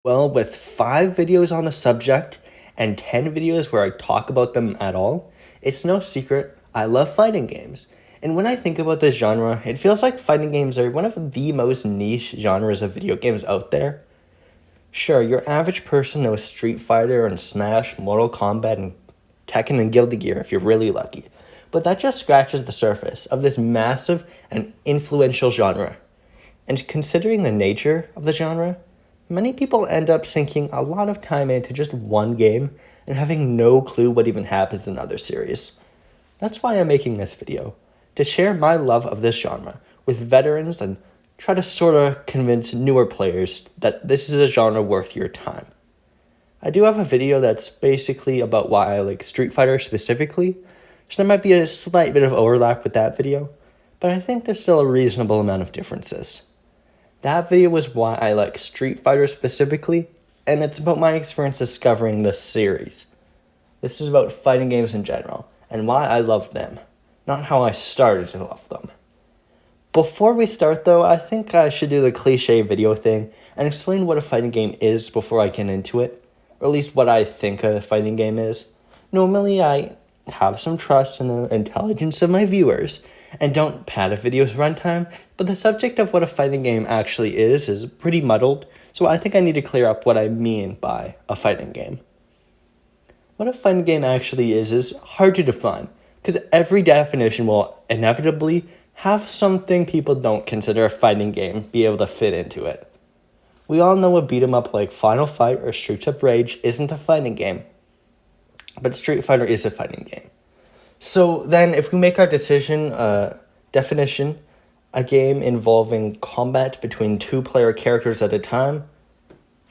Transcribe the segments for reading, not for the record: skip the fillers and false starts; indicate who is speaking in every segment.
Speaker 1: Well, with 5 videos on the subject and 10 videos where I talk about them at all, it's no secret I love fighting games. And when I think about this genre, it feels like fighting games are one of the most niche genres of video games out there. Sure, your average person knows Street Fighter and Smash, Mortal Kombat, and Tekken and Guilty Gear if you're really lucky. But that just scratches the surface of this massive and influential genre. And considering the nature of the genre, many people end up sinking a lot of time into just one game and having no clue what even happens in other series. That's why I'm making this video, to share my love of this genre with veterans and try to sorta convince newer players that this is a genre worth your time. I do have a video that's basically about why I like Street Fighter specifically, so there might be a slight bit of overlap with that video, but I think there's still a reasonable amount of differences. That video was why I like Street Fighter specifically, and it's about my experience discovering this series. This is about fighting games in general, and why I love them, not how I started to love them. Before we start though, I think I should do the cliche video thing and explain what a fighting game is before I get into it, or at least what I think a fighting game is. Normally I have some trust in the intelligence of my viewers and don't pad a video's runtime, but the subject of what a fighting game actually is pretty muddled, so I think I need to clear up what I mean by a fighting game. What a fighting game actually is hard to define, because every definition will inevitably have something people don't consider a fighting game be able to fit into it. We all know a beat 'em up like Final Fight or Streets of Rage isn't a fighting game, but Street Fighter is a fighting game. So then if we make our definition, a game involving combat between two-player characters at a time,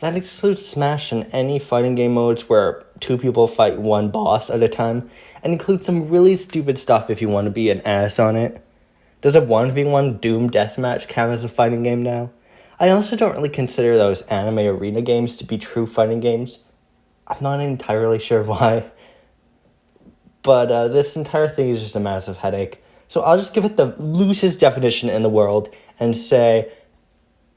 Speaker 1: that excludes Smash and any fighting game modes where two people fight one boss at a time, and includes some really stupid stuff if you want to be an ass on it. Does a 1v1 Doom Deathmatch count as a fighting game now? I also don't really consider those anime arena games to be true fighting games. I'm not entirely sure why. But this entire thing is just a massive headache. So I'll just give it the loosest definition in the world and say,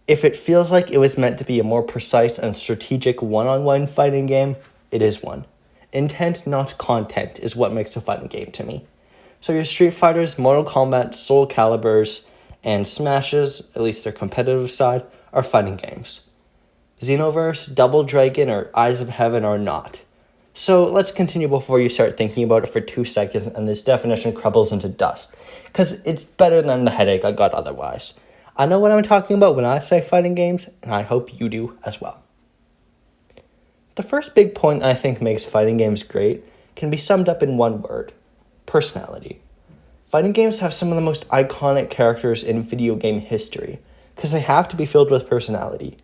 Speaker 1: if it feels like it was meant to be a more precise and strategic one-on-one fighting game, it is one. Intent, not content, is what makes a fighting game to me. So your Street Fighters, Mortal Kombat, Soul Caliburs, and Smashes, at least their competitive side, are fighting games. Xenoverse, Double Dragon, or Eyes of Heaven are not. So let's continue before you start thinking about it for 2 seconds and this definition crumbles into dust, because it's better than the headache I got otherwise. I know what I'm talking about when I say fighting games, and I hope you do as well. The first big point I think makes fighting games great can be summed up in one word: personality. Fighting games have some of the most iconic characters in video game history, because they have to be filled with personality.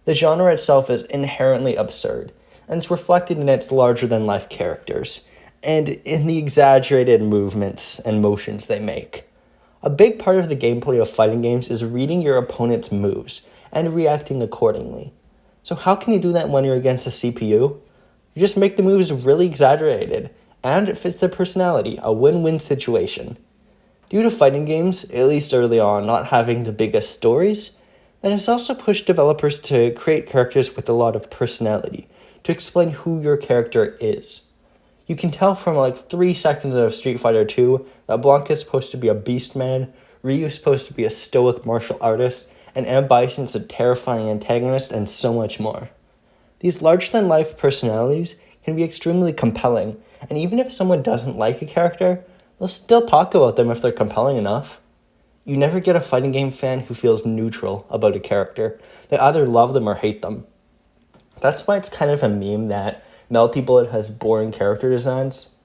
Speaker 1: The genre itself is inherently absurd, and it's reflected in its larger-than-life characters, and in the exaggerated movements and motions they make. A big part of the gameplay of fighting games is reading your opponent's moves and reacting accordingly. So how can you do that when you're against a CPU? You just make the moves really exaggerated, and it fits their personality, a win-win situation. Due to fighting games, at least early on, not having the biggest stories, that has also pushed developers to create characters with a lot of personality, to explain who your character is. You can tell from like 3 seconds of Street Fighter 2 that Blanka is supposed to be a beast man, Ryu is supposed to be a stoic martial artist, and M. Bison's a terrifying antagonist, and so much more. These larger-than-life personalities can be extremely compelling, and even if someone doesn't like a character, they'll still talk about them if they're compelling enough. You never get a fighting game fan who feels neutral about a character. They either love them or hate them. That's why it's kind of a meme that Melty Bullet has boring character designs.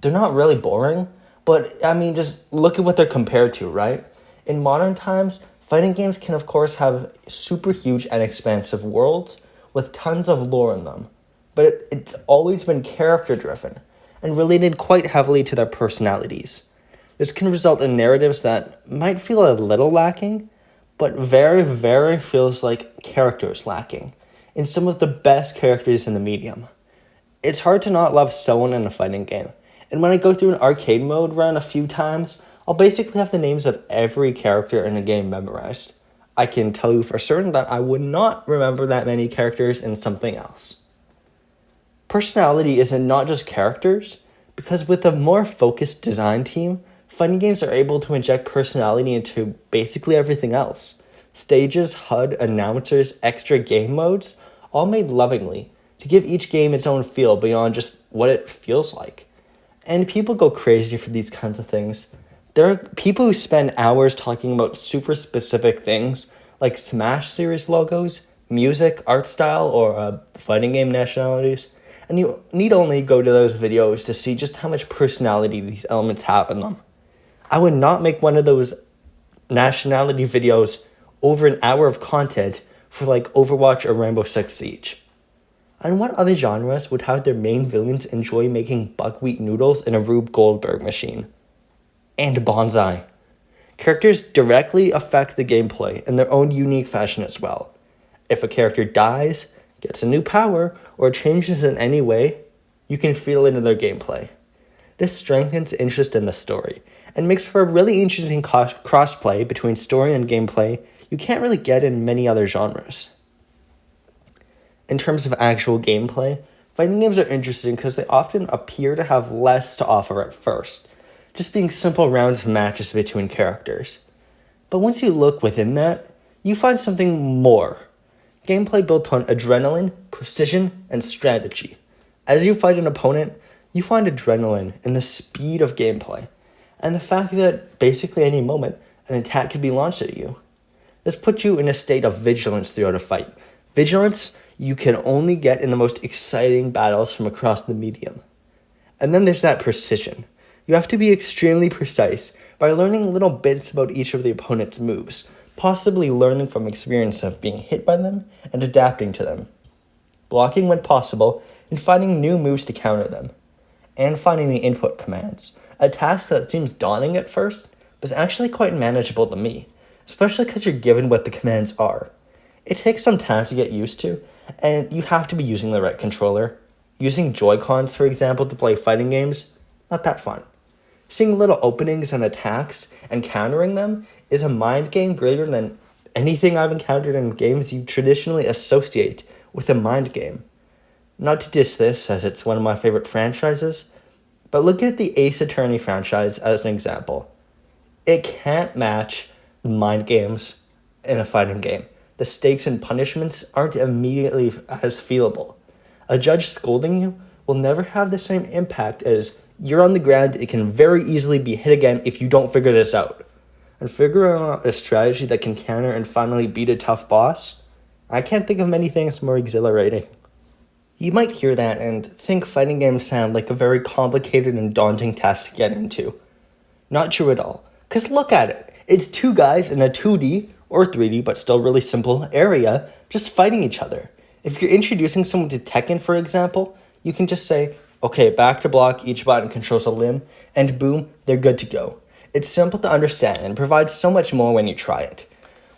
Speaker 1: They're not really boring, but I mean, just look at what they're compared to, right? In modern times, fighting games can of course have super huge and expansive worlds with tons of lore in them, but it's always been character driven and related quite heavily to their personalities. This can result in narratives that might feel a little lacking, but very, very feels like characters lacking in some of the best characters in the medium. It's hard to not love someone in a fighting game, and when I go through an arcade mode run a few times, I'll basically have the names of every character in the game memorized. I can tell you for certain that I would not remember that many characters in something else. Personality isn't not just characters, because with a more focused design team, fighting games are able to inject personality into basically everything else. Stages, HUD, announcers, extra game modes, all made lovingly to give each game its own feel beyond just what it feels like. And people go crazy for these kinds of things. There are people who spend hours talking about super specific things like Smash series logos, music, art style, or fighting game nationalities. And you need only go to those videos to see just how much personality these elements have in them. I would not make one of those nationality videos over an hour of content for like Overwatch or Rainbow Six Siege. And what other genres would have their main villains enjoy making buckwheat noodles in a Rube Goldberg machine? And Bonsai. Characters directly affect the gameplay in their own unique fashion as well. If a character dies, gets a new power, or changes in any way, you can feel it in their gameplay. This strengthens interest in the story, and makes for a really interesting crossplay between story and gameplay you can't really get in many other genres. In terms of actual gameplay, fighting games are interesting because they often appear to have less to offer at first, just being simple rounds of matches between characters. But once you look within that, you find something more. Gameplay built on adrenaline, precision, and strategy. As you fight an opponent, you find adrenaline in the speed of gameplay, and the fact that basically any moment, an attack could be launched at you. This puts you in a state of vigilance throughout a fight. Vigilance you can only get in the most exciting battles from across the medium. And then there's that precision. You have to be extremely precise by learning little bits about each of the opponent's moves, possibly learning from experience of being hit by them and adapting to them. Blocking when possible and finding new moves to counter them. And finding the input commands, a task that seems daunting at first, but is actually quite manageable to me, especially because you're given what the commands are. It takes some time to get used to, and you have to be using the right controller. Using Joy-Cons, for example, to play fighting games, not that fun. Seeing little openings and attacks and countering them is a mind game greater than anything I've encountered in games you traditionally associate with a mind game. Not to diss this, as it's one of my favorite franchises, but look at the Ace Attorney franchise as an example. It can't match mind games in a fighting game. The stakes and punishments aren't immediately as feelable. A judge scolding you will never have the same impact as you're on the ground, it can very easily be hit again if you don't figure this out. And figuring out a strategy that can counter and finally beat a tough boss, I can't think of many things more exhilarating. You might hear that and think fighting games sound like a very complicated and daunting task to get into. Not true at all, because look at it. It's two guys in a 2D, or 3D, but still really simple area, just fighting each other. If you're introducing someone to Tekken, for example, you can just say, okay, back to block, each button controls a limb, and boom, they're good to go. It's simple to understand and provides so much more when you try it.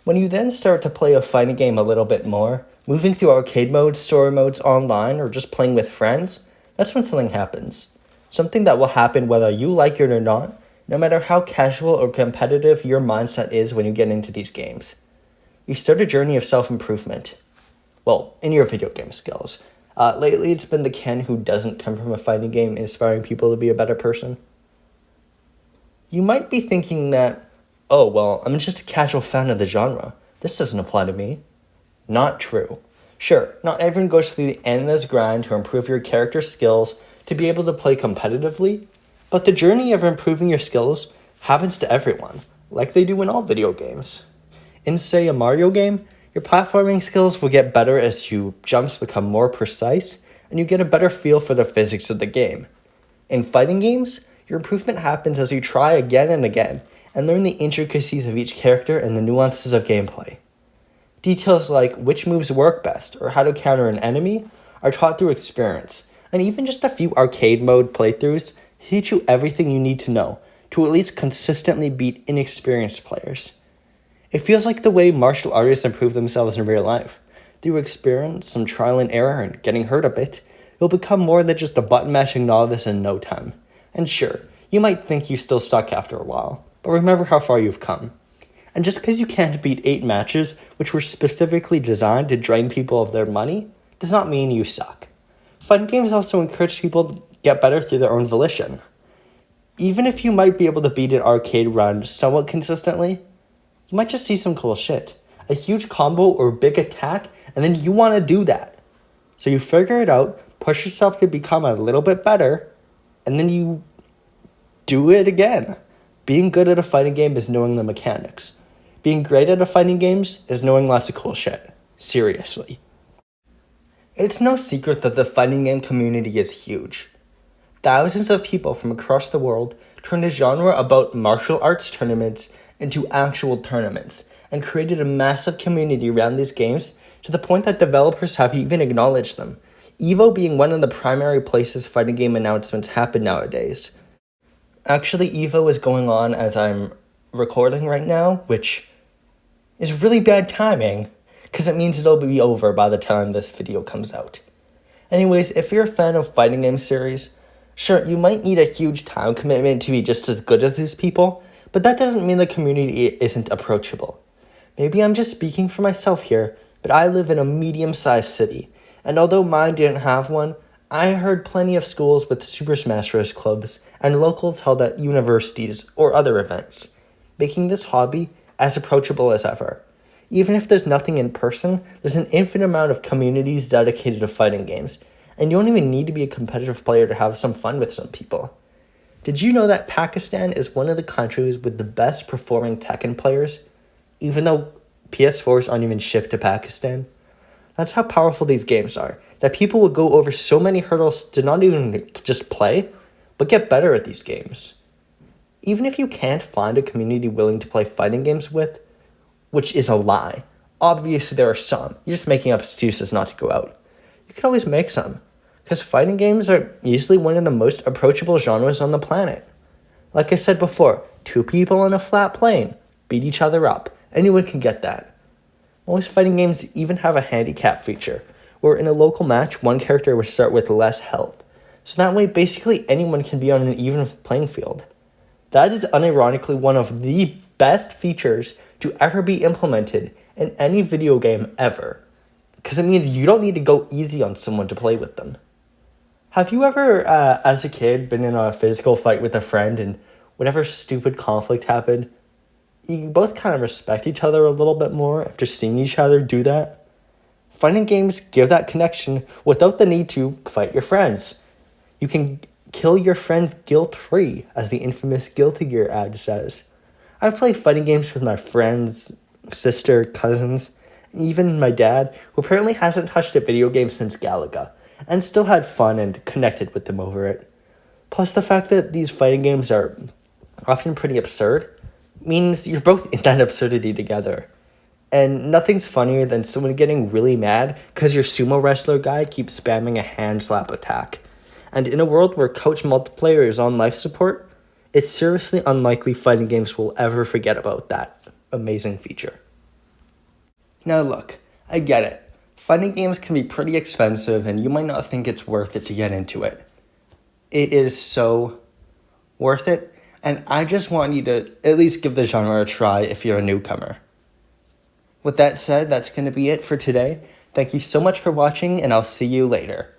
Speaker 1: When you then start to play a fighting game a little bit more, moving through arcade modes, story modes online, or just playing with friends, that's when something happens. Something that will happen whether you like it or not, no matter how casual or competitive your mindset is when you get into these games. You start a journey of self-improvement. Well, in your video game skills. Lately, it's been the Ken who doesn't come from a fighting game inspiring people to be a better person. You might be thinking that, oh, well, I'm just a casual fan of the genre. This doesn't apply to me. Not true. Sure, not everyone goes through the endless grind to improve your character skills to be able to play competitively, but the journey of improving your skills happens to everyone, like they do in all video games. In, say, a Mario game, your platforming skills will get better as your jumps become more precise, and you get a better feel for the physics of the game. In fighting games, your improvement happens as you try again and again, and learn the intricacies of each character and the nuances of gameplay. Details like which moves work best, or how to counter an enemy, are taught through experience, and even just a few arcade mode playthroughs teach you everything you need to know to at least consistently beat inexperienced players. It feels like the way martial artists improve themselves in real life. Through experience, some trial and error, and getting hurt a bit, you'll become more than just a button-mashing novice in no time. And sure, you might think you still suck after a while, but remember how far you've come. And just because you can't beat 8 matches, which were specifically designed to drain people of their money, does not mean you suck. Fighting games also encourage people to get better through their own volition. Even if you might be able to beat an arcade run somewhat consistently, you might just see some cool shit. A huge combo or big attack, and then you want to do that. So you figure it out, push yourself to become a little bit better, and then you do it again. Being good at a fighting game is knowing the mechanics. Being great at a fighting games is knowing lots of cool shit. Seriously. It's no secret that the fighting game community is huge. Thousands of people from across the world turned a genre about martial arts tournaments into actual tournaments and created a massive community around these games to the point that developers have even acknowledged them, EVO being one of the primary places fighting game announcements happen nowadays. Actually, EVO is going on as I'm recording right now, which is really bad timing, because it means it'll be over by the time this video comes out. Anyways, if you're a fan of fighting game series, sure, you might need a huge time commitment to be just as good as these people, but that doesn't mean the community isn't approachable. Maybe I'm just speaking for myself here, but I live in a medium-sized city, and although mine didn't have one, I heard plenty of schools with Super Smash Bros. Clubs and locals held at universities or other events, making this hobby as approachable as ever. Even if there's nothing in person, there's an infinite amount of communities dedicated to fighting games, and you don't even need to be a competitive player to have some fun with some people. Did you know that Pakistan is one of the countries with the best performing Tekken players, even though PS4s aren't even shipped to Pakistan? That's how powerful these games are, that people will go over so many hurdles to not even just play, but get better at these games. Even if you can't find a community willing to play fighting games with, which is a lie, obviously there are some, you're just making up excuses not to go out. You can always make some, because fighting games are easily one of the most approachable genres on the planet. Like I said before, 2 people on a flat plane beat each other up. Anyone can get that. Most fighting games even have a handicap feature, where in a local match, one character will start with less health. So that way, basically anyone can be on an even playing field. That is unironically one of the best features to ever be implemented in any video game ever, because it means you don't need to go easy on someone to play with them. Have you ever, as a kid, been in a physical fight with a friend and whenever stupid conflict happened, you both kind of respect each other a little bit more after seeing each other do that? Fighting games give that connection without the need to fight your friends. You can kill your friends guilt-free, as the infamous Guilty Gear ad says. I've played fighting games with my friends, sister, cousins, and even my dad, who apparently hasn't touched a video game since Galaga, and still had fun and connected with them over it. Plus the fact that these fighting games are often pretty absurd means you're both in that absurdity together. And nothing's funnier than someone getting really mad because your sumo wrestler guy keeps spamming a hand slap attack. And in a world where couch multiplayer is on life support, it's seriously unlikely fighting games will ever forget about that amazing feature. Now look, I get it. Fighting games can be pretty expensive and you might not think it's worth it to get into it. It is so worth it, and I just want you to at least give the genre a try if you're a newcomer. With that said, that's going to be it for today. Thank you so much for watching, and I'll see you later.